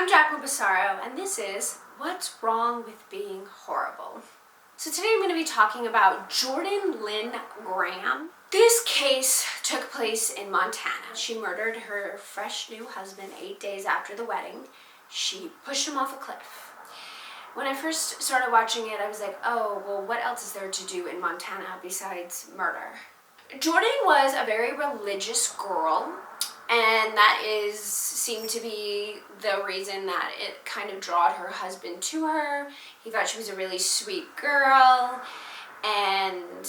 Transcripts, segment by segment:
I'm Jacqueline Bassaro, and this is What's Wrong with Being Horrible. So today I'm going to be talking about Jordan Lynn Graham. This case took place in Montana. She murdered her fresh new husband 8 days after the wedding. She pushed him off a cliff. When I first started watching it, I was like, oh, well, what else is there to do in Montana besides murder? Jordan was a very religious girl, and that seemed to be the reason that it kind of drawed her husband to her. He thought she was a really sweet girl and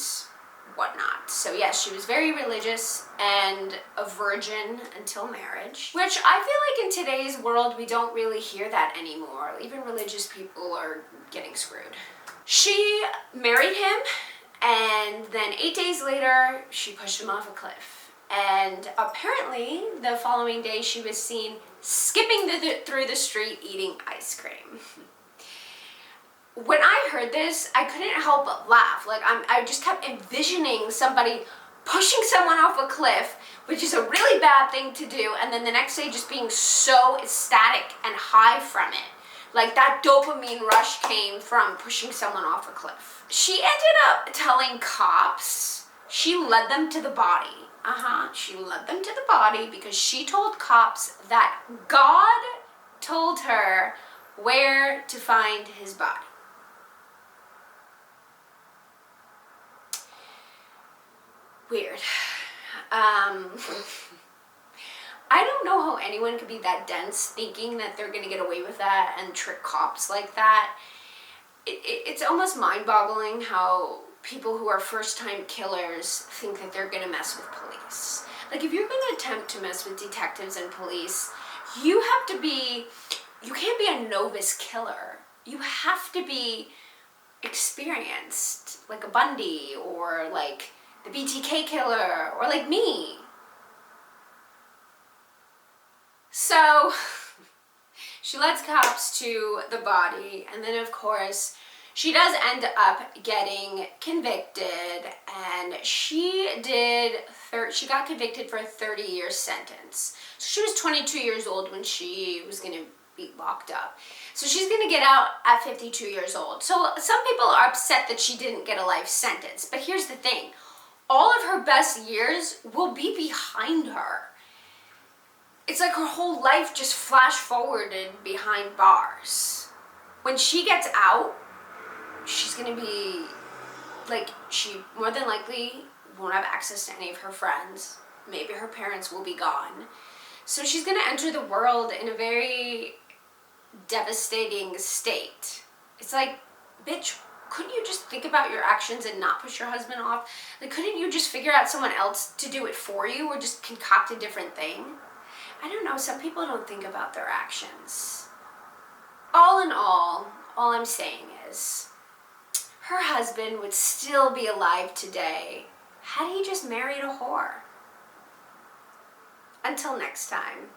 whatnot. So yes, she was very religious and a virgin until marriage, which I feel like in today's world we don't really hear that anymore. Even religious people are getting screwed. She married him, and then 8 days later she pushed him off a cliff. And apparently the following day she was seen skipping through the street eating ice cream. When I heard this, I couldn't help but laugh. I just kept envisioning somebody pushing someone off a cliff, which is a really bad thing to do, and then the next day just being so ecstatic and high from it. Like that dopamine rush came from pushing someone off a cliff. She ended up telling cops. She led them to the body. She led them to the body because she told cops that God told her where to find his body. Weird. I don't know how anyone could be that dense thinking that they're gonna get away with that and trick cops like that. It's almost mind-boggling how people who are first-time killers think that they're gonna mess with police. Like, if you're gonna attempt to mess with detectives and police, you can't be a novice killer. You have to be experienced, like a Bundy or like the BTK killer or like me. So she lets cops to the body, and then of course she does end up getting convicted, and she got convicted for a 30-year sentence. So she was 22 years old when she was going to be locked up. So she's going to get out at 52 years old. So some people are upset that she didn't get a life sentence, but here's the thing. All of her best years will be behind her. It's like her whole life just flash forwarded behind bars. When she gets out, she's going to be, like, she more than likely won't have access to any of her friends. Maybe her parents will be gone. So she's going to enter the world in a very devastating state. It's like, bitch, couldn't you just think about your actions and not push your husband off? Like, couldn't you just figure out someone else to do it for you, or just concoct a different thing? I don't know, some people don't think about their actions. All in all I'm saying is, her husband would still be alive today had he just married a whore. Until next time.